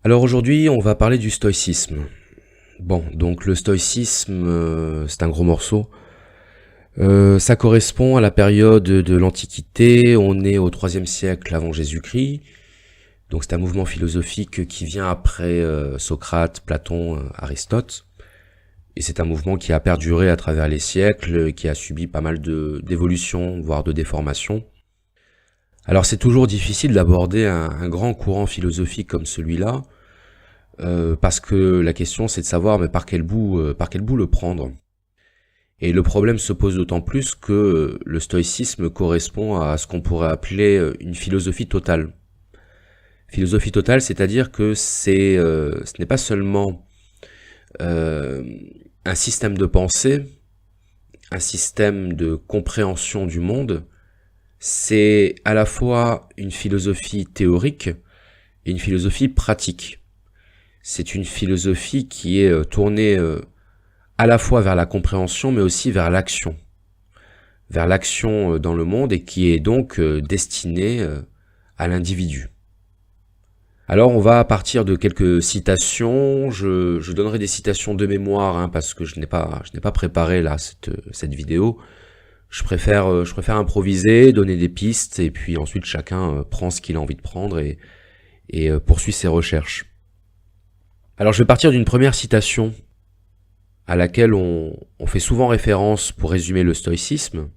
Alors aujourd'hui, on va parler du stoïcisme. Bon, donc le stoïcisme, c'est un gros morceau. Ça correspond à la période de l'Antiquité. On est au IIIe siècle avant Jésus-Christ. Donc c'est un mouvement philosophique qui vient après Socrate, Platon, Aristote. Et c'est un mouvement qui a perduré à travers les siècles, qui a subi pas mal d'évolutions, voire de déformations. Alors c'est toujours difficile d'aborder un grand courant philosophique comme celui-là, parce que la question c'est de savoir mais par quel bout le prendre. Et le problème se pose d'autant plus que le stoïcisme correspond à ce qu'on pourrait appeler une philosophie totale. Philosophie totale, c'est-à-dire que ce n'est pas seulement un système de pensée, un système de compréhension du monde, c'est à la fois une philosophie théorique et une philosophie pratique. C'est une philosophie qui est tournée à la fois vers la compréhension mais aussi vers l'action dans le monde et qui est donc destinée à l'individu. Alors on va partir de quelques citations, je donnerai des citations de mémoire parce que je n'ai pas préparé là cette vidéo. Je préfère improviser, donner des pistes et puis ensuite chacun prend ce qu'il a envie de prendre et poursuit ses recherches. Alors je vais partir d'une première citation à laquelle on fait souvent référence pour résumer le stoïcisme,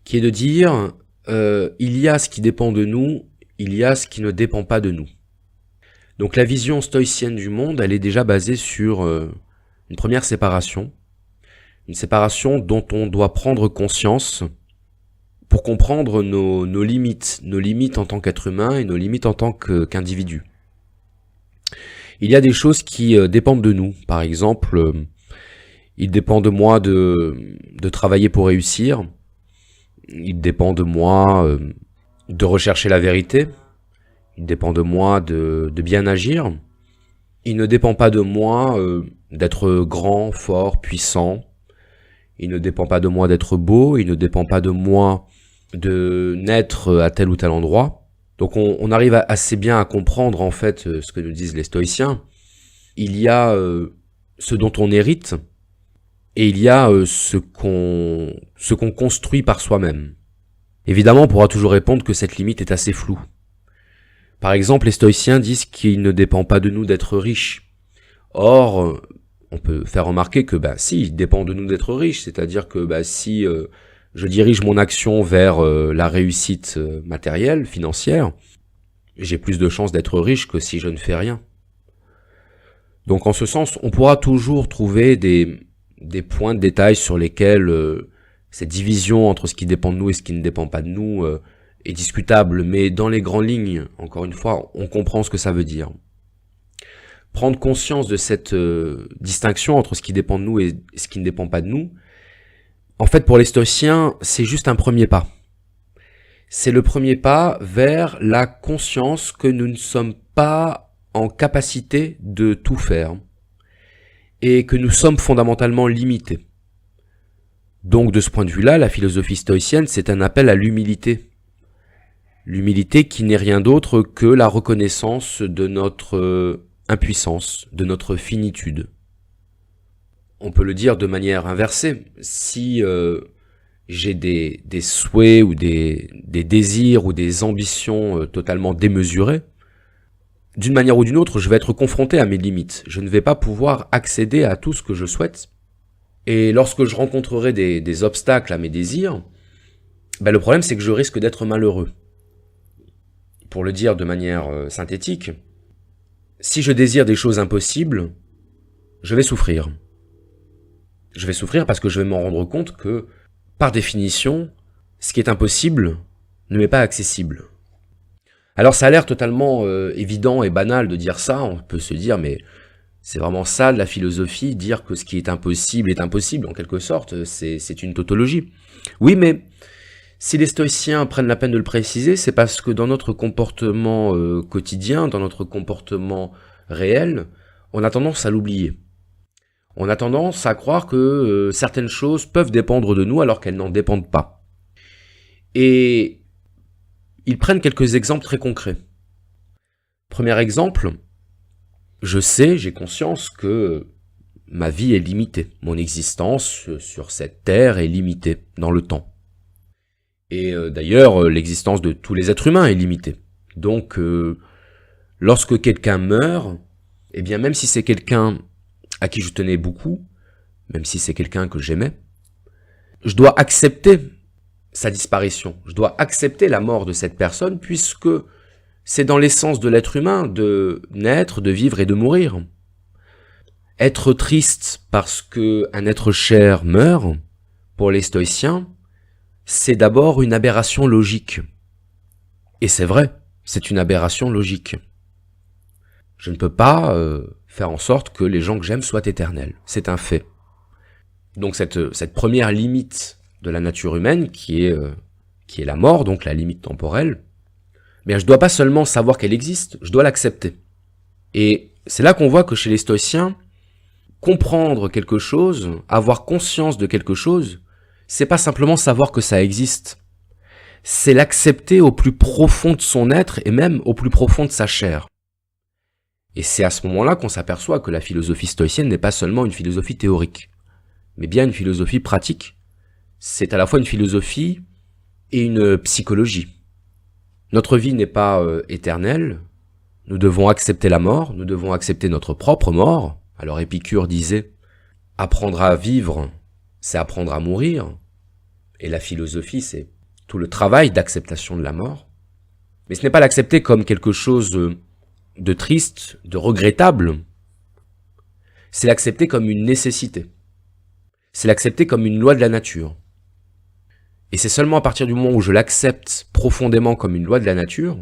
qui est de dire il y a ce qui dépend de nous, il y a ce qui ne dépend pas de nous. Donc la vision stoïcienne du monde, elle est déjà basée sur une première séparation, une séparation dont on doit prendre conscience pour comprendre nos limites en tant qu'être humain et nos limites en tant qu'individu. Il y a des choses qui dépendent de nous. Par exemple, il dépend de moi de travailler pour réussir. Il dépend de moi de rechercher la vérité. Il dépend de moi de bien agir. Il ne dépend pas de moi d'être grand, fort, puissant. Il ne dépend pas de moi d'être beau. Il ne dépend pas de moi de naître à tel ou tel endroit. Donc on arrive assez bien à comprendre en fait ce que nous disent les stoïciens. Il y a ce dont on hérite et il y a ce qu'on construit par soi-même. Évidemment, on pourra toujours répondre que cette limite est assez floue. Par exemple, les stoïciens disent qu'il ne dépend pas de nous d'être riches. Or, on peut faire remarquer que si, il dépend de nous d'être riches, c'est-à-dire que si je dirige mon action vers la réussite matérielle, financière, j'ai plus de chances d'être riche que si je ne fais rien. Donc en ce sens, on pourra toujours trouver des points de détail sur lesquels cette division entre ce qui dépend de nous et ce qui ne dépend pas de nous est discutable, mais dans les grandes lignes, encore une fois, on comprend ce que ça veut dire. Prendre conscience de cette distinction entre ce qui dépend de nous et ce qui ne dépend pas de nous, en fait, pour les stoïciens, c'est juste un premier pas. C'est le premier pas vers la conscience que nous ne sommes pas en capacité de tout faire et que nous sommes fondamentalement limités. Donc, de ce point de vue-là, la philosophie stoïcienne, c'est un appel à l'humilité. L'humilité qui n'est rien d'autre que la reconnaissance de notre impuissance, de notre finitude. On peut le dire de manière inversée. Si j'ai des souhaits ou des désirs ou des ambitions totalement démesurées, d'une manière ou d'une autre, je vais être confronté à mes limites. Je ne vais pas pouvoir accéder à tout ce que je souhaite. Et lorsque je rencontrerai des obstacles à mes désirs, le problème c'est que je risque d'être malheureux. Pour le dire de manière synthétique, si je désire des choses impossibles, je vais souffrir. Je vais souffrir parce que je vais m'en rendre compte que, par définition, ce qui est impossible ne m'est pas accessible. Alors ça a l'air totalement évident et banal de dire ça, on peut se dire mais c'est vraiment ça la philosophie, dire que ce qui est impossible en quelque sorte, c'est une tautologie. Oui, mais si les stoïciens prennent la peine de le préciser, c'est parce que dans notre comportement quotidien, dans notre comportement réel, on a tendance à l'oublier. On a tendance à croire que certaines choses peuvent dépendre de nous alors qu'elles n'en dépendent pas. Et ils prennent quelques exemples très concrets. Premier exemple, je sais, j'ai conscience que ma vie est limitée. Mon existence sur cette terre est limitée dans le temps. Et d'ailleurs, l'existence de tous les êtres humains est limitée. Donc, lorsque quelqu'un meurt, eh bien, même si c'est quelqu'un à qui je tenais beaucoup, même si c'est quelqu'un que j'aimais, je dois accepter sa disparition. Je dois accepter la mort de cette personne puisque c'est dans l'essence de l'être humain de naître, de vivre et de mourir. Être triste parce qu'un être cher meurt, pour les stoïciens, c'est d'abord une aberration logique. Et c'est vrai, c'est une aberration logique. Je ne peux pas faire en sorte que les gens que j'aime soient éternels. C'est un fait. Donc cette première limite de la nature humaine, qui est la mort, donc la limite temporelle, mais je ne dois pas seulement savoir qu'elle existe, je dois l'accepter. Et c'est là qu'on voit que chez les stoïciens, comprendre quelque chose, avoir conscience de quelque chose, c'est pas simplement savoir que ça existe. C'est l'accepter au plus profond de son être et même au plus profond de sa chair. Et c'est à ce moment-là qu'on s'aperçoit que la philosophie stoïcienne n'est pas seulement une philosophie théorique, mais bien une philosophie pratique. C'est à la fois une philosophie et une psychologie. Notre vie n'est pas éternelle, nous devons accepter la mort, nous devons accepter notre propre mort. Alors Épicure disait, apprendre à vivre, c'est apprendre à mourir, et la philosophie, c'est tout le travail d'acceptation de la mort. Mais ce n'est pas l'accepter comme quelque chose de triste, de regrettable, c'est l'accepter comme une nécessité. C'est l'accepter comme une loi de la nature. Et c'est seulement à partir du moment où je l'accepte profondément comme une loi de la nature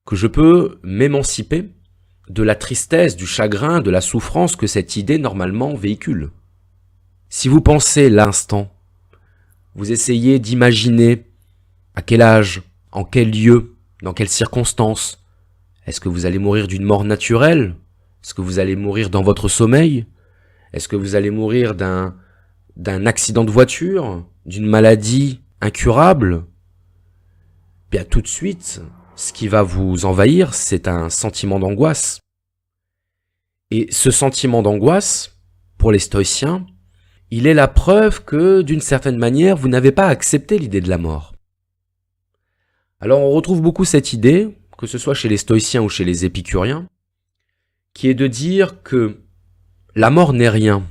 que je peux m'émanciper de la tristesse, du chagrin, de la souffrance que cette idée normalement véhicule. Si vous pensez l'instant, vous essayez d'imaginer à quel âge, en quel lieu, dans quelles circonstances, est-ce que vous allez mourir d'une mort naturelle? Est-ce que vous allez mourir dans votre sommeil? Est-ce que vous allez mourir d'un accident de voiture, d'une maladie incurable? Bien tout de suite, ce qui va vous envahir, c'est un sentiment d'angoisse. Et ce sentiment d'angoisse, pour les stoïciens, il est la preuve que, d'une certaine manière, vous n'avez pas accepté l'idée de la mort. Alors on retrouve beaucoup cette idée, que ce soit chez les stoïciens ou chez les épicuriens, qui est de dire que la mort n'est rien.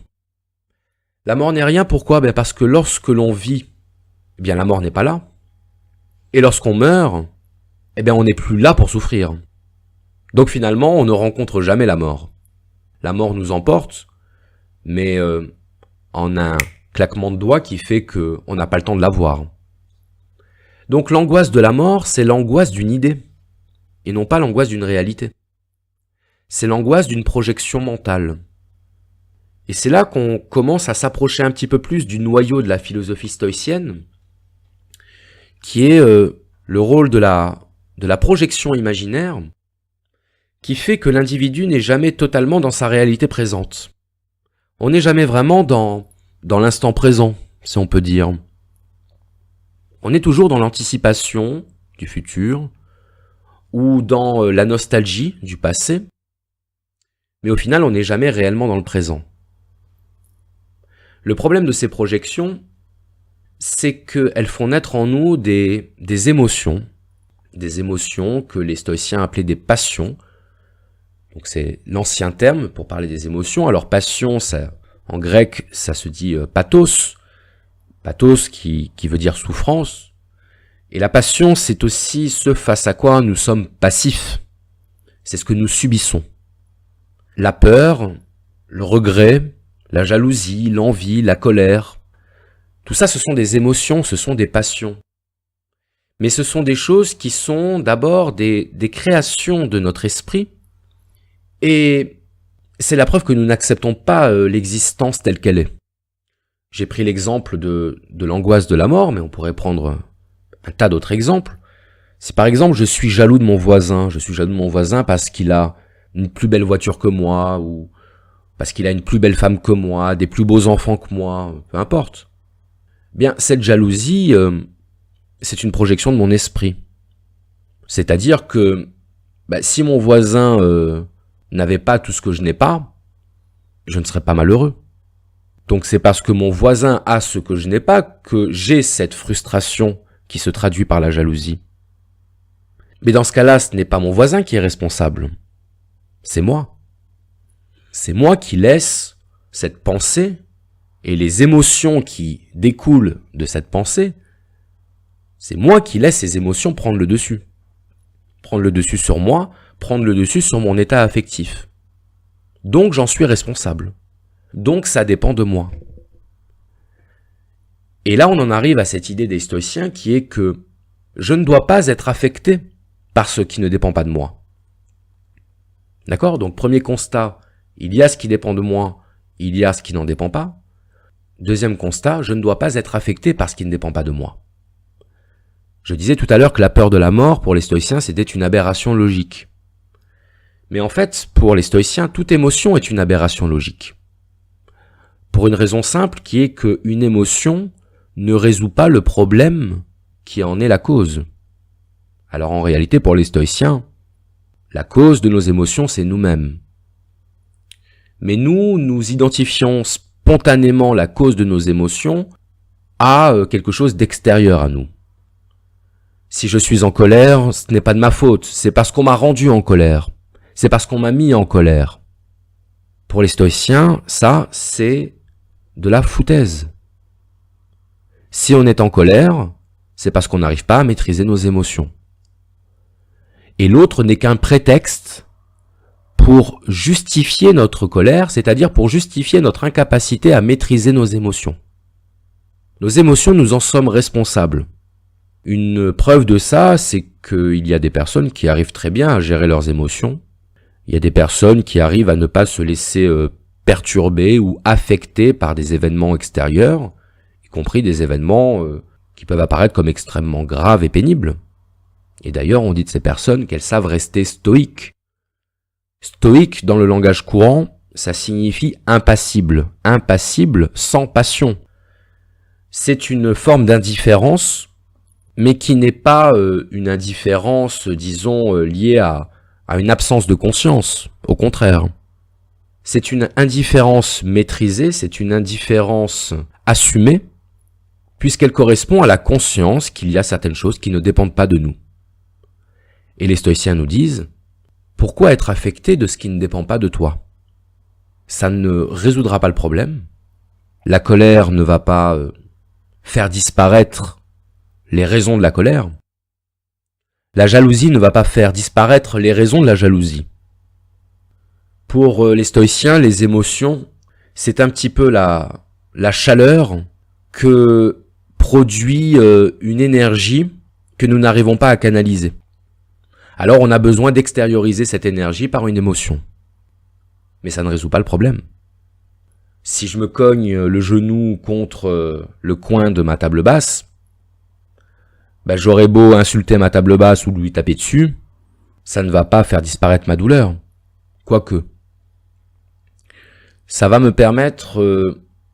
La mort n'est rien, pourquoi? Parce que lorsque l'on vit, la mort n'est pas là. Et lorsqu'on meurt, on n'est plus là pour souffrir. Donc finalement, on ne rencontre jamais la mort. La mort nous emporte, mais en un claquement de doigts qui fait qu'on n'a pas le temps de la voir. Donc l'angoisse de la mort, c'est l'angoisse d'une idée, et non pas l'angoisse d'une réalité. C'est l'angoisse d'une projection mentale. Et c'est là qu'on commence à s'approcher un petit peu plus du noyau de la philosophie stoïcienne, qui est le rôle de la projection imaginaire, qui fait que l'individu n'est jamais totalement dans sa réalité présente. On n'est jamais vraiment dans l'instant présent, si on peut dire. On est toujours dans l'anticipation du futur, ou dans la nostalgie du passé, mais au final, on n'est jamais réellement dans le présent. Le problème de ces projections, c'est qu'elles font naître en nous des émotions que les stoïciens appelaient des passions. Donc c'est l'ancien terme pour parler des émotions. Alors passion, ça, en grec, ça se dit pathos. Pathos qui veut dire souffrance. Et la passion, c'est aussi ce face à quoi nous sommes passifs. C'est ce que nous subissons. La peur, le regret, la jalousie, l'envie, la colère. Tout ça, ce sont des émotions, ce sont des passions. Mais ce sont des choses qui sont d'abord des créations de notre esprit. Et c'est la preuve que nous n'acceptons pas l'existence telle qu'elle est. J'ai pris l'exemple de l'angoisse de la mort, mais on pourrait prendre un tas d'autres exemples. Si par exemple je suis jaloux de mon voisin, parce qu'il a une plus belle voiture que moi, ou parce qu'il a une plus belle femme que moi, des plus beaux enfants que moi, peu importe. Bien, cette jalousie, c'est une projection de mon esprit. C'est-à-dire que si mon voisin n'avait pas tout ce que je n'ai pas, je ne serais pas malheureux. Donc c'est parce que mon voisin a ce que je n'ai pas que j'ai cette frustration qui se traduit par la jalousie. Mais dans ce cas-là, ce n'est pas mon voisin qui est responsable. C'est moi. C'est moi qui laisse cette pensée et les émotions qui découlent de cette pensée. C'est moi qui laisse ces émotions prendre le dessus. Prendre le dessus sur moi, prendre le dessus sur mon état affectif. Donc j'en suis responsable. Donc ça dépend de moi. Et là on en arrive à cette idée des stoïciens qui est que je ne dois pas être affecté par ce qui ne dépend pas de moi. D'accord? Donc premier constat, il y a ce qui dépend de moi, il y a ce qui n'en dépend pas. Deuxième constat, je ne dois pas être affecté par ce qui ne dépend pas de moi. Je disais tout à l'heure que la peur de la mort, pour les stoïciens, c'était une aberration logique. Mais en fait, pour les stoïciens, toute émotion est une aberration logique. Pour une raison simple qui est qu'une émotion ne résout pas le problème qui en est la cause. Alors en réalité, pour les stoïciens, la cause de nos émotions, c'est nous-mêmes. Mais nous identifions spontanément la cause de nos émotions à quelque chose d'extérieur à nous. Si je suis en colère, ce n'est pas de ma faute, c'est parce qu'on m'a rendu en colère. C'est parce qu'on m'a mis en colère. Pour les stoïciens, ça, c'est de la foutaise. Si on est en colère, c'est parce qu'on n'arrive pas à maîtriser nos émotions. Et l'autre n'est qu'un prétexte pour justifier notre colère, c'est-à-dire pour justifier notre incapacité à maîtriser nos émotions. Nos émotions, nous en sommes responsables. Une preuve de ça, c'est qu'il y a des personnes qui arrivent très bien à gérer leurs émotions. Il y a des personnes qui arrivent à ne pas se laisser perturber ou affecter par des événements extérieurs, y compris des événements qui peuvent apparaître comme extrêmement graves et pénibles. Et d'ailleurs, on dit de ces personnes qu'elles savent rester stoïques. Stoïque, dans le langage courant, ça signifie impassible. Impassible, sans passion. C'est une forme d'indifférence, mais qui n'est pas une indifférence, disons, liée à une absence de conscience. Au contraire. C'est une indifférence maîtrisée, c'est une indifférence assumée, puisqu'elle correspond à la conscience qu'il y a certaines choses qui ne dépendent pas de nous. Et les stoïciens nous disent, pourquoi être affecté de ce qui ne dépend pas de toi? Ça ne résoudra pas le problème. La colère ne va pas faire disparaître les raisons de la colère. La jalousie ne va pas faire disparaître les raisons de la jalousie. Pour les stoïciens, les émotions, c'est un petit peu la chaleur que produit une énergie que nous n'arrivons pas à canaliser. Alors on a besoin d'extérioriser cette énergie par une émotion. Mais ça ne résout pas le problème. Si je me cogne le genou contre le coin de ma table basse, j'aurais beau insulter ma table basse ou lui taper dessus, ça ne va pas faire disparaître ma douleur. Quoique. Ça va me permettre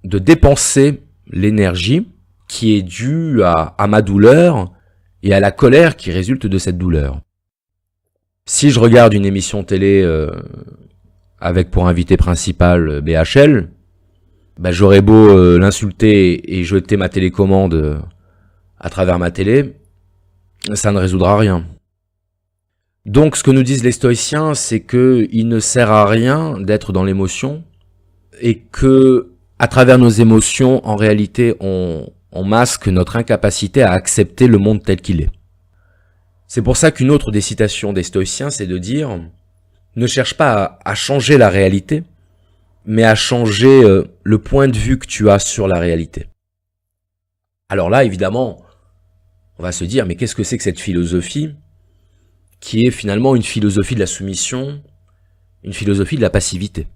de dépenser l'énergie qui est due à ma douleur et à la colère qui résulte de cette douleur. Si je regarde une émission télé avec pour invité principal BHL, j'aurais beau l'insulter et jeter ma télécommande à travers ma télé, ça ne résoudra rien. Donc ce que nous disent les stoïciens, c'est que il ne sert à rien d'être dans l'émotion et que à travers nos émotions, en réalité, on masque notre incapacité à accepter le monde tel qu'il est. C'est pour ça qu'une autre des citations des stoïciens, c'est de dire « Ne cherche pas à changer la réalité, mais à changer le point de vue que tu as sur la réalité. » Alors là, évidemment, on va se dire « Mais qu'est-ce que c'est que cette philosophie qui est finalement une philosophie de la soumission, une philosophie de la passivité ?»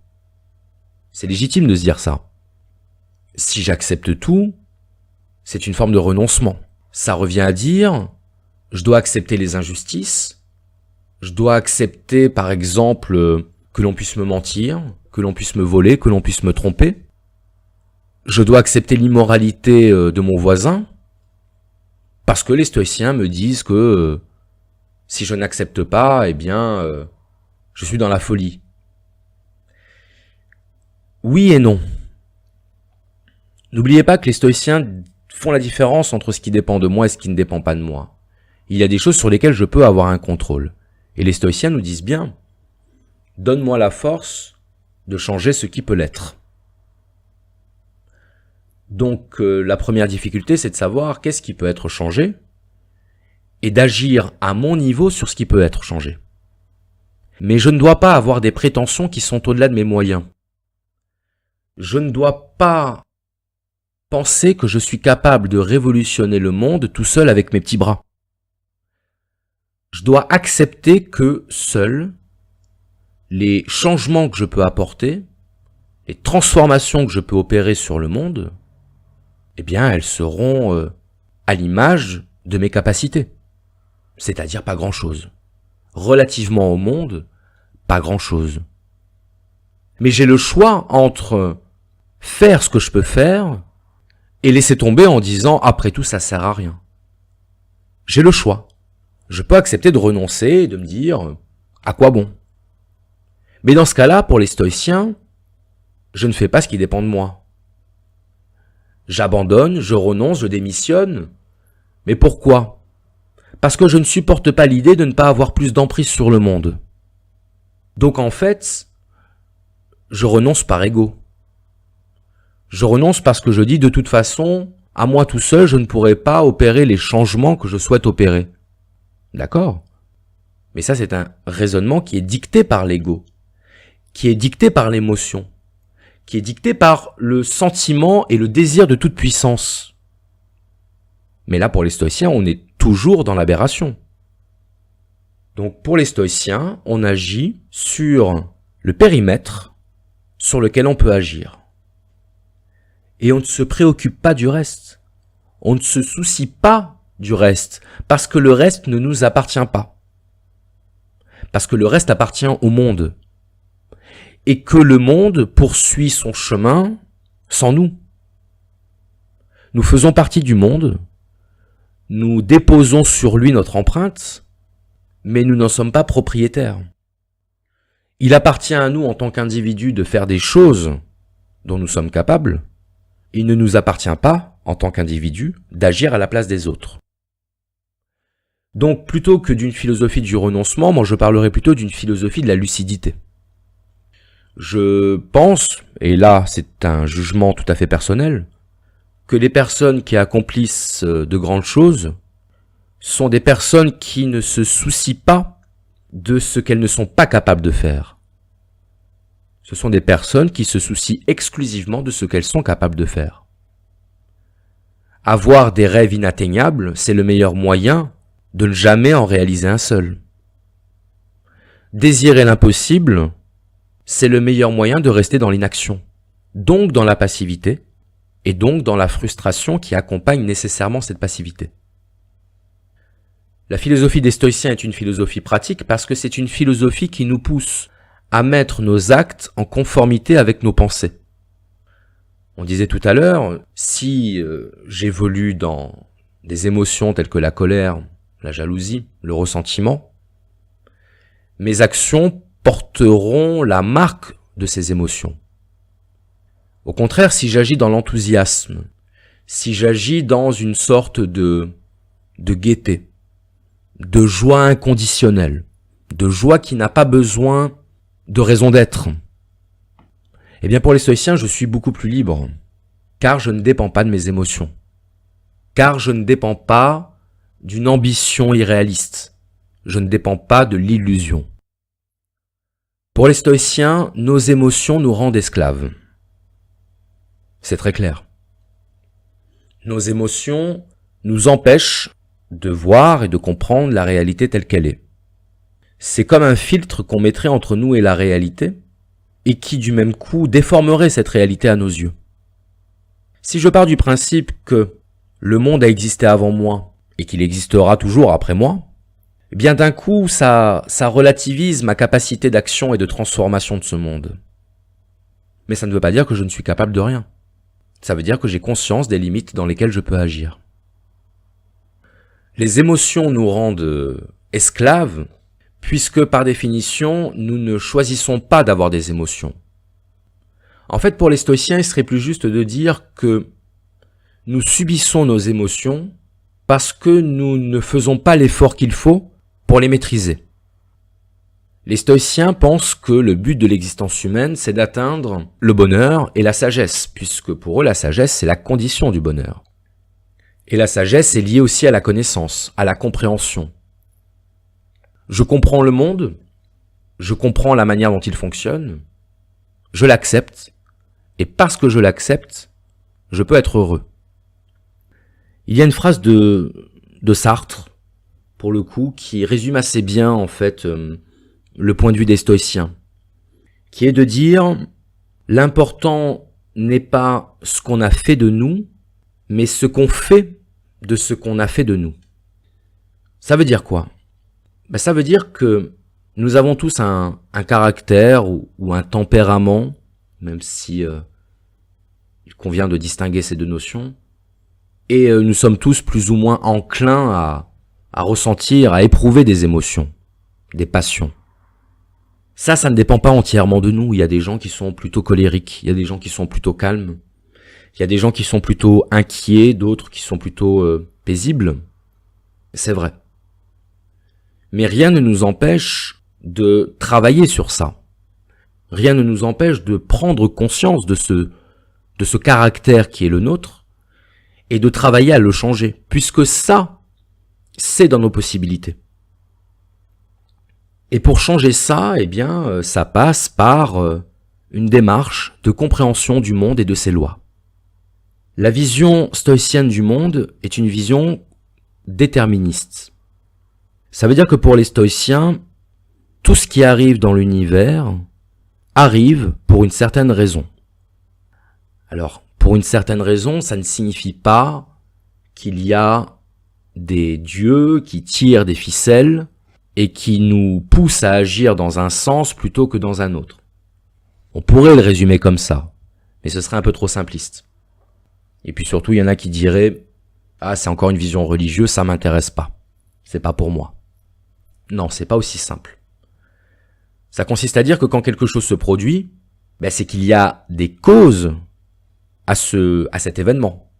C'est légitime de se dire ça. Si j'accepte tout, c'est une forme de renoncement. Ça revient à dire... Je dois accepter les injustices, je dois accepter par exemple que l'on puisse me mentir, que l'on puisse me voler, que l'on puisse me tromper. Je dois accepter l'immoralité de mon voisin, parce que les stoïciens me disent que si je n'accepte pas, je suis dans la folie. Oui et non. N'oubliez pas que les stoïciens font la différence entre ce qui dépend de moi et ce qui ne dépend pas de moi. Il y a des choses sur lesquelles je peux avoir un contrôle. Et les stoïciens nous disent bien, donne-moi la force de changer ce qui peut l'être. Donc la première difficulté, c'est de savoir qu'est-ce qui peut être changé et d'agir à mon niveau sur ce qui peut être changé. Mais je ne dois pas avoir des prétentions qui sont au-delà de mes moyens. Je ne dois pas penser que je suis capable de révolutionner le monde tout seul avec mes petits bras. Je dois accepter que seul, les changements que je peux apporter, les transformations que je peux opérer sur le monde, eh bien, elles seront à l'image de mes capacités. C'est-à-dire pas grand-chose. Relativement au monde, pas grand-chose. Mais j'ai le choix entre faire ce que je peux faire et laisser tomber en disant « après tout, ça sert à rien ». J'ai le choix. Je peux accepter de renoncer et de me dire « à quoi bon ?» Mais dans ce cas-là, pour les stoïciens, je ne fais pas ce qui dépend de moi. J'abandonne, je renonce, je démissionne. Mais pourquoi ? Parce que je ne supporte pas l'idée de ne pas avoir plus d'emprise sur le monde. Donc en fait, je renonce par ego. Je renonce parce que je dis de toute façon, à moi tout seul, je ne pourrai pas opérer les changements que je souhaite opérer. D'accord ? Mais ça, c'est un raisonnement qui est dicté par l'ego, qui est dicté par l'émotion, qui est dicté par le sentiment et le désir de toute puissance. Mais là, pour les stoïciens, on est toujours dans l'aberration. Donc pour les stoïciens, on agit sur le périmètre sur lequel on peut agir. Et on ne se préoccupe pas du reste. On ne se soucie pas du reste, parce que le reste ne nous appartient pas. Parce que le reste appartient au monde. Et que le monde poursuit son chemin sans nous. Nous faisons partie du monde, nous déposons sur lui notre empreinte, mais nous n'en sommes pas propriétaires. Il appartient à nous en tant qu'individus de faire des choses dont nous sommes capables. Il ne nous appartient pas, en tant qu'individus, d'agir à la place des autres. Donc, plutôt que d'une philosophie du renoncement, moi je parlerai plutôt d'une philosophie de la lucidité. Je pense, et là c'est un jugement tout à fait personnel, que les personnes qui accomplissent de grandes choses sont des personnes qui ne se soucient pas de ce qu'elles ne sont pas capables de faire. Ce sont des personnes qui se soucient exclusivement de ce qu'elles sont capables de faire. Avoir des rêves inatteignables, c'est le meilleur moyen de ne jamais en réaliser un seul. Désirer l'impossible, c'est le meilleur moyen de rester dans l'inaction, donc dans la passivité, et donc dans la frustration qui accompagne nécessairement cette passivité. La philosophie des stoïciens est une philosophie pratique parce que c'est une philosophie qui nous pousse à mettre nos actes en conformité avec nos pensées. On disait tout à l'heure, si j'évolue dans des émotions telles que la colère, la jalousie, le ressentiment, mes actions porteront la marque de ces émotions. Au contraire, si j'agis dans l'enthousiasme, si j'agis dans une sorte de gaieté, de joie inconditionnelle, de joie qui n'a pas besoin de raison d'être, eh bien pour les stoïciens, je suis beaucoup plus libre, car je ne dépends pas de mes émotions, car je ne dépends pas d'une ambition irréaliste, je ne dépends pas de l'illusion. Pour les stoïciens, nos émotions nous rendent esclaves. C'est très clair. Nos émotions nous empêchent de voir et de comprendre la réalité telle qu'elle est. C'est comme un filtre qu'on mettrait entre nous et la réalité, et qui du même coup déformerait cette réalité à nos yeux. Si je pars du principe que le monde a existé avant moi, et qu'il existera toujours après moi, eh bien d'un coup ça relativise ma capacité d'action et de transformation de ce monde. Mais ça ne veut pas dire que je ne suis capable de rien. Ça veut dire que j'ai conscience des limites dans lesquelles je peux agir. Les émotions nous rendent esclaves, puisque par définition, nous ne choisissons pas d'avoir des émotions. En fait, pour les stoïciens, il serait plus juste de dire que nous subissons nos émotions parce que nous ne faisons pas l'effort qu'il faut pour les maîtriser. Les stoïciens pensent que le but de l'existence humaine, c'est d'atteindre le bonheur et la sagesse, puisque pour eux, la sagesse, c'est la condition du bonheur. Et la sagesse est liée aussi à la connaissance, à la compréhension. Je comprends le monde, je comprends la manière dont il fonctionne, je l'accepte, et parce que je l'accepte, je peux être heureux. Il y a une phrase de Sartre, pour le coup, qui résume assez bien, en fait, le point de vue des stoïciens, qui est de dire « L'important n'est pas ce qu'on a fait de nous, mais ce qu'on fait de ce qu'on a fait de nous. » Ça veut dire quoi? Ça veut dire que nous avons tous un caractère ou un tempérament, même si il convient de distinguer ces deux notions, et nous sommes tous plus ou moins enclins à ressentir, à éprouver des émotions, des passions. Ça ne dépend pas entièrement de nous. Il y a des gens qui sont plutôt colériques, il y a des gens qui sont plutôt calmes, il y a des gens qui sont plutôt inquiets, d'autres qui sont plutôt paisibles. C'est vrai. Mais rien ne nous empêche de travailler sur ça. Rien ne nous empêche de prendre conscience de ce caractère qui est le nôtre et de travailler à le changer, puisque ça, c'est dans nos possibilités. Et pour changer ça, eh bien, ça passe par une démarche de compréhension du monde et de ses lois. La vision stoïcienne du monde est une vision déterministe. Ça veut dire que pour les stoïciens, tout ce qui arrive dans l'univers arrive pour une certaine raison. Alors, pour une certaine raison, ça ne signifie pas qu'il y a des dieux qui tirent des ficelles et qui nous poussent à agir dans un sens plutôt que dans un autre. On pourrait le résumer comme ça, mais ce serait un peu trop simpliste. Et puis surtout, il y en a qui diraient « Ah, c'est encore une vision religieuse, ça m'intéresse pas. C'est pas pour moi. » Non, c'est pas aussi simple. Ça consiste à dire que quand quelque chose se produit, c'est qu'il y a des causes à cet événement.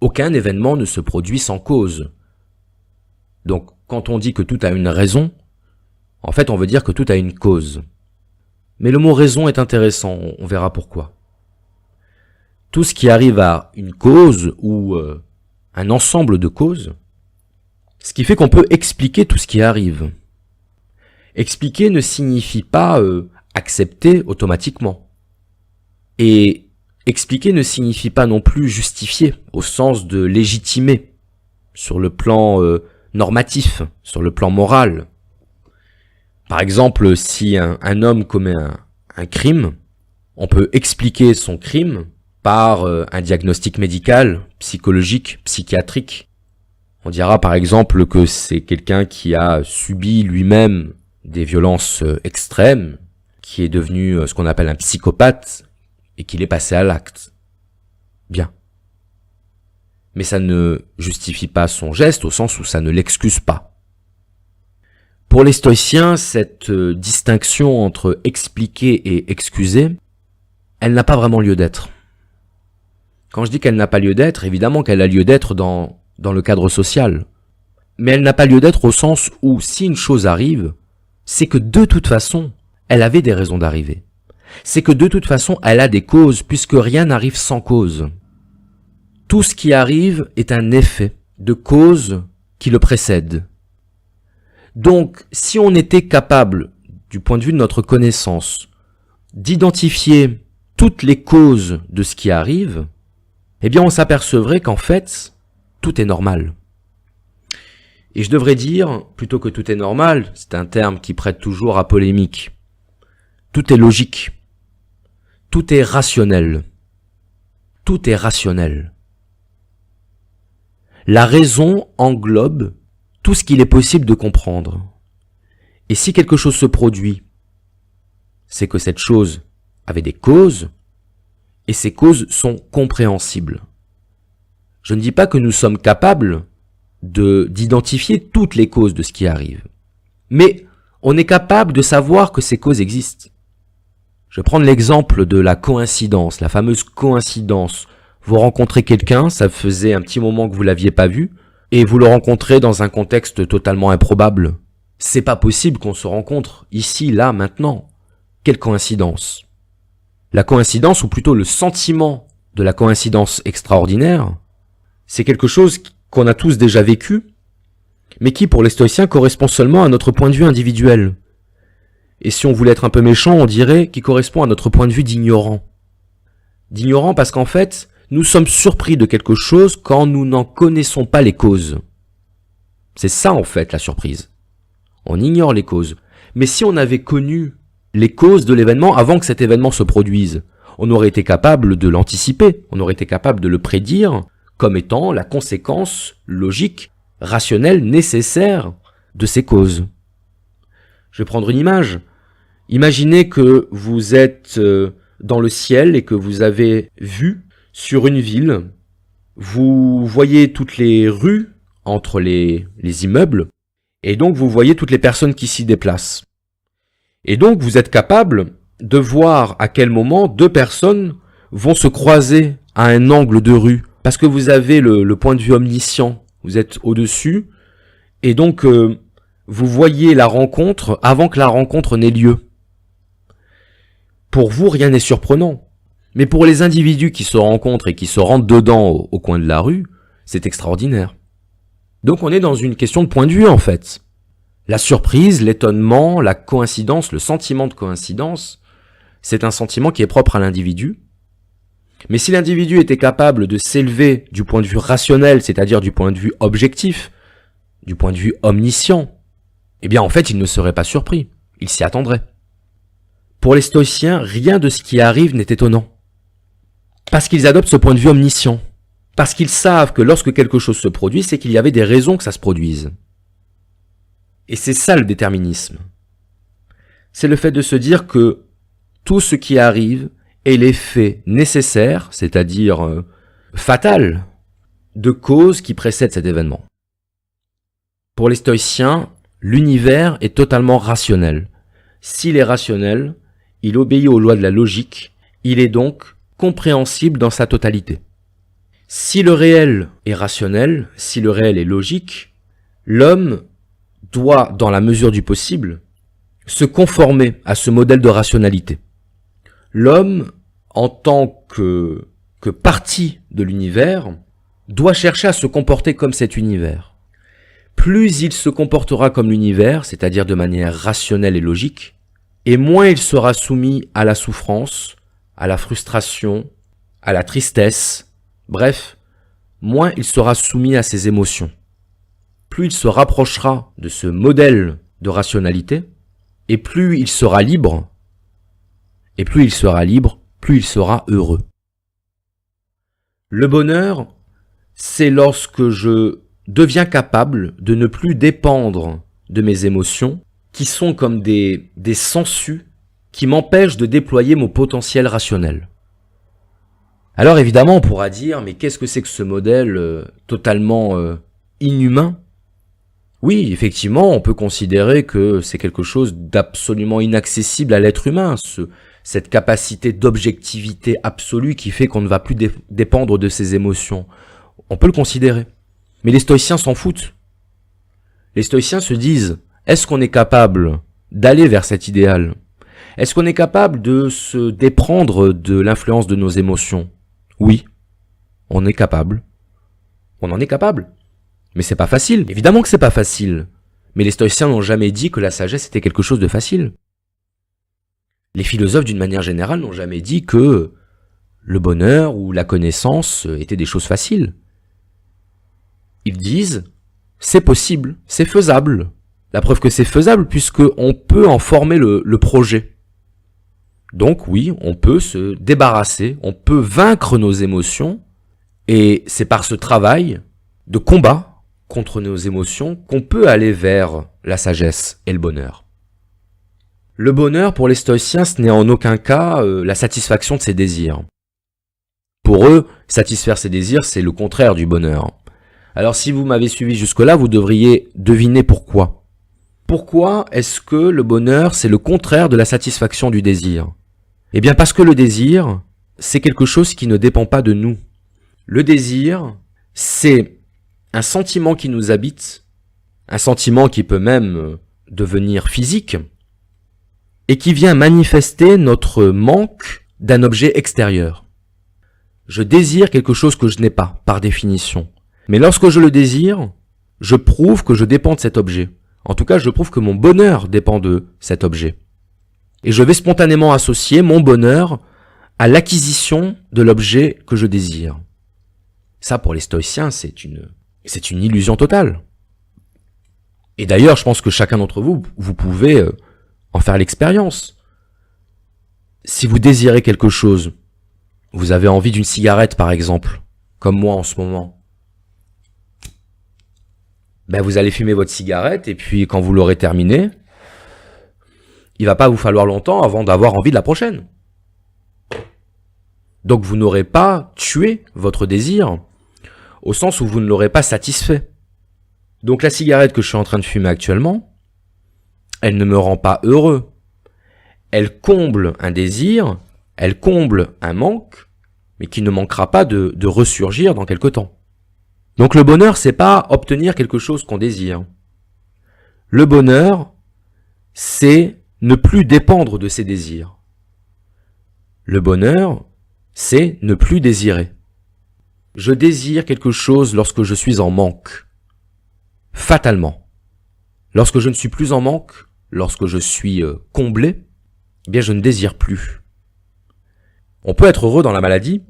Aucun événement ne se produit sans cause. Donc, quand on dit que tout a une raison, en fait, on veut dire que tout a une cause. Mais le mot raison est intéressant, on verra pourquoi. Tout ce qui arrive à une cause ou un ensemble de causes, ce qui fait qu'on peut expliquer tout ce qui arrive. Expliquer ne signifie pas accepter automatiquement. Et expliquer ne signifie pas non plus justifier, au sens de légitimer, sur le plan normatif, sur le plan moral. Par exemple, si un homme commet un crime, on peut expliquer son crime par un diagnostic médical, psychologique, psychiatrique. On dira par exemple que c'est quelqu'un qui a subi lui-même des violences extrêmes, qui est devenu ce qu'on appelle un psychopathe, et qu'il est passé à l'acte. Bien. Mais ça ne justifie pas son geste au sens où ça ne l'excuse pas. Pour les stoïciens, cette distinction entre expliquer et excuser, elle n'a pas vraiment lieu d'être. Quand je dis qu'elle n'a pas lieu d'être, évidemment qu'elle a lieu d'être dans le cadre social. Mais elle n'a pas lieu d'être au sens où si une chose arrive, c'est que de toute façon, elle avait des raisons d'arriver. C'est que de toute façon, elle a des causes, puisque rien n'arrive sans cause. Tout ce qui arrive est un effet de cause qui le précède. Donc, si on était capable, du point de vue de notre connaissance, d'identifier toutes les causes de ce qui arrive, eh bien on s'apercevrait qu'en fait, tout est normal. Et je devrais dire, plutôt que tout est normal, c'est un terme qui prête toujours à polémique, tout est logique, tout est rationnel, tout est rationnel. La raison englobe tout ce qu'il est possible de comprendre. Et si quelque chose se produit, c'est que cette chose avait des causes, et ces causes sont compréhensibles. Je ne dis pas que nous sommes capables d'identifier toutes les causes de ce qui arrive. Mais on est capable de savoir que ces causes existent. Je vais prendre l'exemple de la coïncidence, la fameuse coïncidence. Vous rencontrez quelqu'un, ça faisait un petit moment que vous l'aviez pas vu, et vous le rencontrez dans un contexte totalement improbable. C'est pas possible qu'on se rencontre ici, là, maintenant. Quelle coïncidence? La coïncidence, ou plutôt le sentiment de la coïncidence extraordinaire, c'est quelque chose qu'on a tous déjà vécu, mais qui, pour les stoïciens, correspond seulement à notre point de vue individuel. Et si on voulait être un peu méchant, on dirait qu'il correspond à notre point de vue d'ignorant. D'ignorant parce qu'en fait, nous sommes surpris de quelque chose quand nous n'en connaissons pas les causes. C'est ça en fait la surprise. On ignore les causes. Mais si on avait connu les causes de l'événement avant que cet événement se produise, on aurait été capable de l'anticiper, on aurait été capable de le prédire comme étant la conséquence logique, rationnelle, nécessaire de ces causes. Je vais prendre une image. Imaginez que vous êtes dans le ciel et que vous avez vu sur une ville, vous voyez toutes les rues entre les immeubles, et donc vous voyez toutes les personnes qui s'y déplacent. Et donc vous êtes capable de voir à quel moment deux personnes vont se croiser à un angle de rue, parce que vous avez le point de vue omniscient, vous êtes au-dessus, et donc vous voyez la rencontre avant que la rencontre n'ait lieu. Pour vous, rien n'est surprenant. Mais pour les individus qui se rencontrent et qui se rendent dedans au coin de la rue, c'est extraordinaire. Donc on est dans une question de point de vue en fait. La surprise, l'étonnement, la coïncidence, le sentiment de coïncidence, c'est un sentiment qui est propre à l'individu. Mais si l'individu était capable de s'élever du point de vue rationnel, c'est-à-dire du point de vue objectif, du point de vue omniscient, eh bien en fait il ne serait pas surpris, il s'y attendrait. Pour les stoïciens, rien de ce qui arrive n'est étonnant. Parce qu'ils adoptent ce point de vue omniscient. Parce qu'ils savent que lorsque quelque chose se produit, c'est qu'il y avait des raisons que ça se produise. Et c'est ça le déterminisme. C'est le fait de se dire que tout ce qui arrive est l'effet nécessaire, c'est-à-dire fatal, de causes qui précèdent cet événement. Pour les stoïciens, l'univers est totalement rationnel. S'il est rationnel, il obéit aux lois de la logique, il est donc compréhensible dans sa totalité. Si le réel est rationnel, si le réel est logique, l'homme doit, dans la mesure du possible, se conformer à ce modèle de rationalité. L'homme, en tant que partie de l'univers, doit chercher à se comporter comme cet univers. Plus il se comportera comme l'univers, c'est-à-dire de manière rationnelle et logique, et moins il sera soumis à la souffrance, à la frustration, à la tristesse, bref, moins il sera soumis à ses émotions. Plus il se rapprochera de ce modèle de rationalité, et plus il sera libre, plus il sera heureux. Le bonheur, c'est lorsque je deviens capable de ne plus dépendre de mes émotions, qui sont comme des sangsues qui m'empêchent de déployer mon potentiel rationnel. Alors évidemment, on pourra dire, mais qu'est-ce que c'est que ce modèle totalement inhumain? Oui, effectivement, on peut considérer que c'est quelque chose d'absolument inaccessible à l'être humain, cette capacité d'objectivité absolue qui fait qu'on ne va plus dépendre de ses émotions. On peut le considérer. Mais les stoïciens s'en foutent. Les stoïciens se disent, est-ce qu'on est capable d'aller vers cet idéal? Est-ce qu'on est capable de se déprendre de l'influence de nos émotions? Oui, on est capable. On en est capable. Mais c'est pas facile. Évidemment que c'est pas facile. Mais les stoïciens n'ont jamais dit que la sagesse était quelque chose de facile. Les philosophes, d'une manière générale, n'ont jamais dit que le bonheur ou la connaissance étaient des choses faciles. Ils disent, c'est possible, c'est faisable. La preuve que c'est faisable puisqu'on peut en former le projet. Donc oui, on peut se débarrasser, on peut vaincre nos émotions, et c'est par ce travail de combat contre nos émotions qu'on peut aller vers la sagesse et le bonheur. Le bonheur, pour les stoïciens, ce n'est en aucun cas la satisfaction de ses désirs. Pour eux, satisfaire ses désirs, c'est le contraire du bonheur. Alors si vous m'avez suivi jusque-là, vous devriez deviner pourquoi. Pourquoi est-ce que le bonheur, c'est le contraire de la satisfaction du désir? Eh bien parce que le désir, c'est quelque chose qui ne dépend pas de nous. Le désir, c'est un sentiment qui nous habite, un sentiment qui peut même devenir physique, et qui vient manifester notre manque d'un objet extérieur. Je désire quelque chose que je n'ai pas, par définition. Mais lorsque je le désire, je prouve que je dépends de cet objet. En tout cas, je prouve que mon bonheur dépend de cet objet. Et je vais spontanément associer mon bonheur à l'acquisition de l'objet que je désire. Ça, pour les stoïciens, c'est une illusion totale. Et d'ailleurs, je pense que chacun d'entre vous, vous pouvez en faire l'expérience. Si vous désirez quelque chose, vous avez envie d'une cigarette par exemple, comme moi en ce moment, ben vous allez fumer votre cigarette et puis quand vous l'aurez terminée, il va pas vous falloir longtemps avant d'avoir envie de la prochaine. Donc vous n'aurez pas tué votre désir, au sens où vous ne l'aurez pas satisfait. Donc la cigarette que je suis en train de fumer actuellement, elle ne me rend pas heureux. Elle comble un désir, elle comble un manque, mais qui ne manquera pas de ressurgir dans quelque temps. Donc le bonheur, c'est pas obtenir quelque chose qu'on désire. Le bonheur, c'est ne plus dépendre de ses désirs. Le bonheur, c'est ne plus désirer. Je désire quelque chose lorsque je suis en manque. Fatalement. Lorsque je ne suis plus en manque, lorsque je suis comblé, eh bien je ne désire plus. On peut être heureux dans la maladie,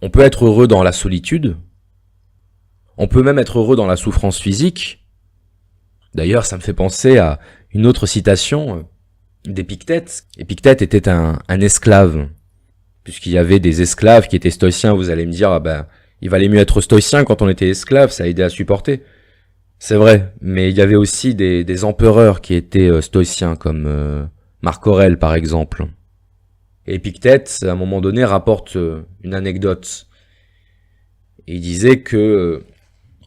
on peut être heureux dans la solitude, on peut même être heureux dans la souffrance physique. D'ailleurs, ça me fait penser à une autre citation d'Épictète. Épictète était un esclave, puisqu'il y avait des esclaves qui étaient stoïciens. Vous allez me dire, ah ben, il valait mieux être stoïcien quand on était esclave, ça aidait à supporter. C'est vrai, mais il y avait aussi des empereurs qui étaient stoïciens, comme Marc Aurèle par exemple. Et Épictète, à un moment donné, rapporte une anecdote. Et il disait que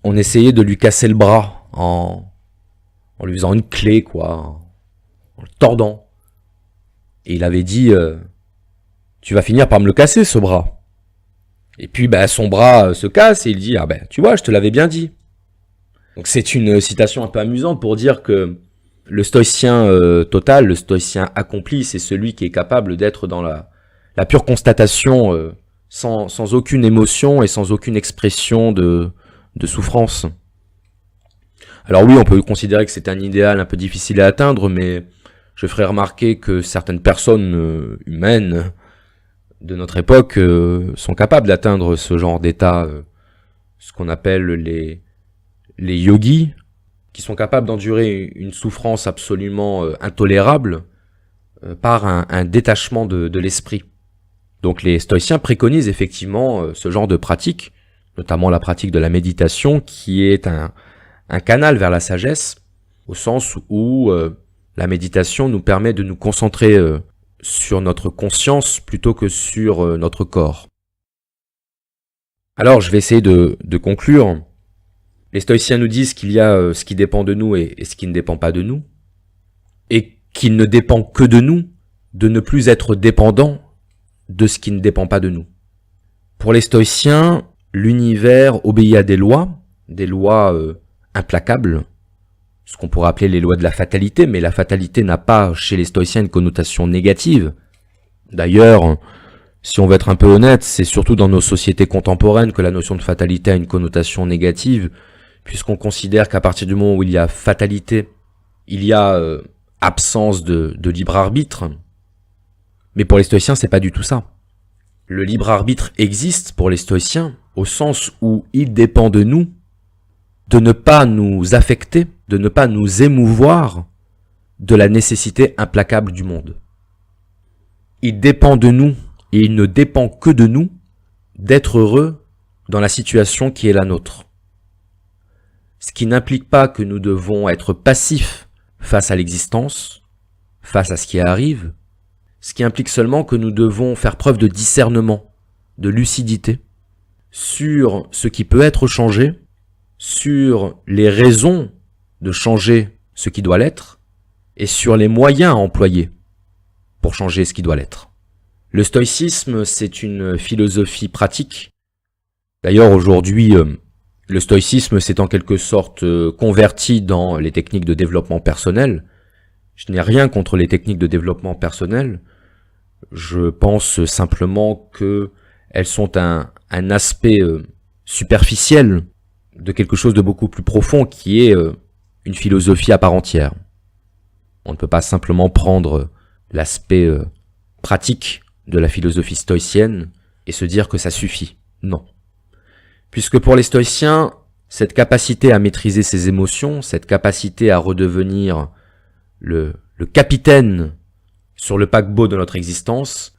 on essayait de lui casser le bras en lui faisant une clé, quoi, en le tordant. Et il avait dit, tu vas finir par me le casser, ce bras. Et puis, son bras se casse et il dit, tu vois, je te l'avais bien dit. Donc c'est une citation un peu amusante pour dire que le stoïcien total, le stoïcien accompli, c'est celui qui est capable d'être dans la pure constatation, sans aucune émotion et sans aucune expression de souffrance. Alors oui, on peut considérer que c'est un idéal un peu difficile à atteindre, mais je ferai remarquer que certaines personnes humaines de notre époque sont capables d'atteindre ce genre d'état, ce qu'on appelle les yogis, qui sont capables d'endurer une souffrance absolument intolérable par un détachement de l'esprit. Donc les stoïciens préconisent effectivement ce genre de pratique, notamment la pratique de la méditation, qui est un canal vers la sagesse, au sens où la méditation nous permet de nous concentrer sur notre conscience plutôt que sur notre corps. Alors je vais essayer de conclure. Les stoïciens nous disent qu'il y a ce qui dépend de nous et ce qui ne dépend pas de nous, et qu'il ne dépend que de nous, de ne plus être dépendant de ce qui ne dépend pas de nous. Pour les stoïciens, l'univers obéit à des lois implacables, ce qu'on pourrait appeler les lois de la fatalité, mais la fatalité n'a pas chez les stoïciens une connotation négative. D'ailleurs, si on veut être un peu honnête, c'est surtout dans nos sociétés contemporaines que la notion de fatalité a une connotation négative, puisqu'on considère qu'à partir du moment où il y a fatalité, il y a absence de libre arbitre. Mais pour les stoïciens, c'est pas du tout ça. Le libre arbitre existe pour les stoïciens, au sens où il dépend de nous, de ne pas nous affecter, de ne pas nous émouvoir de la nécessité implacable du monde. Il dépend de nous, et il ne dépend que de nous, d'être heureux dans la situation qui est la nôtre. Ce qui n'implique pas que nous devons être passifs face à l'existence, face à ce qui arrive, ce qui implique seulement que nous devons faire preuve de discernement, de lucidité, sur ce qui peut être changé, sur les raisons de changer ce qui doit l'être, et sur les moyens à employer pour changer ce qui doit l'être. Le stoïcisme, c'est une philosophie pratique. D'ailleurs, aujourd'hui, le stoïcisme s'est en quelque sorte converti dans les techniques de développement personnel. Je n'ai rien contre les techniques de développement personnel. Je pense simplement que elles sont un aspect superficiel de quelque chose de beaucoup plus profond qui est une philosophie à part entière. On ne peut pas simplement prendre l'aspect pratique de la philosophie stoïcienne et se dire que ça suffit. Non. Puisque pour les stoïciens, cette capacité à maîtriser ses émotions, cette capacité à redevenir le capitaine sur le paquebot de notre existence,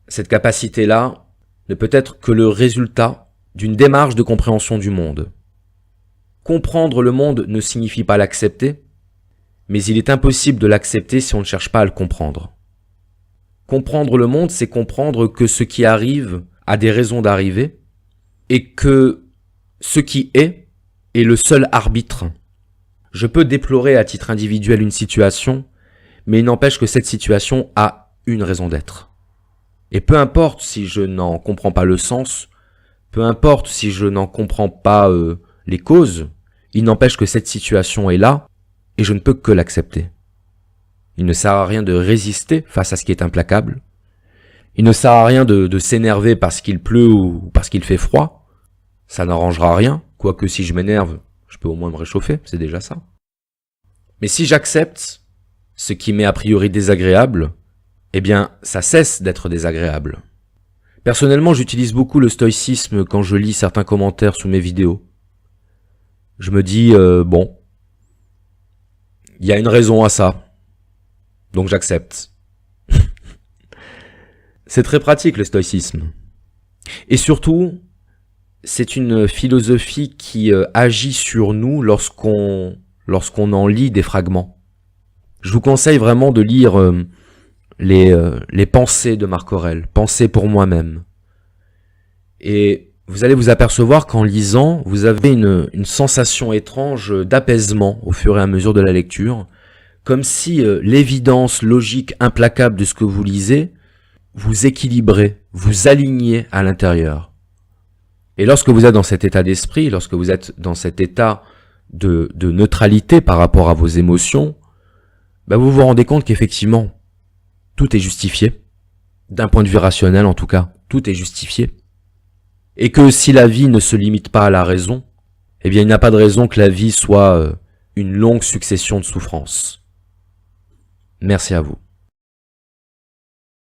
cette capacité-là ne peut être que le résultat d'une démarche de compréhension du monde. Comprendre le monde ne signifie pas l'accepter, mais il est impossible de l'accepter si on ne cherche pas à le comprendre. Comprendre le monde, c'est comprendre que ce qui arrive a des raisons d'arriver et que ce qui est le seul arbitre. Je peux déplorer à titre individuel une situation, mais il n'empêche que cette situation a une raison d'être. Et peu importe si je n'en comprends pas le sens, peu importe si je n'en comprends pas les causes, il n'empêche que cette situation est là et je ne peux que l'accepter. Il ne sert à rien de résister face à ce qui est implacable. Il ne sert à rien de s'énerver parce qu'il pleut ou parce qu'il fait froid. Ça n'arrangera rien, quoique si je m'énerve, je peux au moins me réchauffer, c'est déjà ça. Mais si j'accepte ce qui m'est a priori désagréable, eh bien, ça cesse d'être désagréable. Personnellement, j'utilise beaucoup le stoïcisme quand je lis certains commentaires sous mes vidéos. Je me dis, bon, il y a une raison à ça, donc j'accepte. C'est très pratique le stoïcisme. Et surtout, c'est une philosophie qui agit sur nous lorsqu'on en lit des fragments. Je vous conseille vraiment de lire les pensées de Marc Aurèle, pensées pour moi-même. Et vous allez vous apercevoir qu'en lisant, vous avez une sensation étrange d'apaisement au fur et à mesure de la lecture, comme si l'évidence logique implacable de ce que vous lisez vous équilibrait, vous alignait à l'intérieur. Et lorsque vous êtes dans cet état d'esprit, lorsque vous êtes dans cet état de neutralité par rapport à vos émotions, vous vous rendez compte qu'effectivement, tout est justifié. D'un point de vue rationnel, en tout cas, tout est justifié. Et que si la vie ne se limite pas à la raison, eh bien, il n'y a pas de raison que la vie soit une longue succession de souffrances. Merci à vous.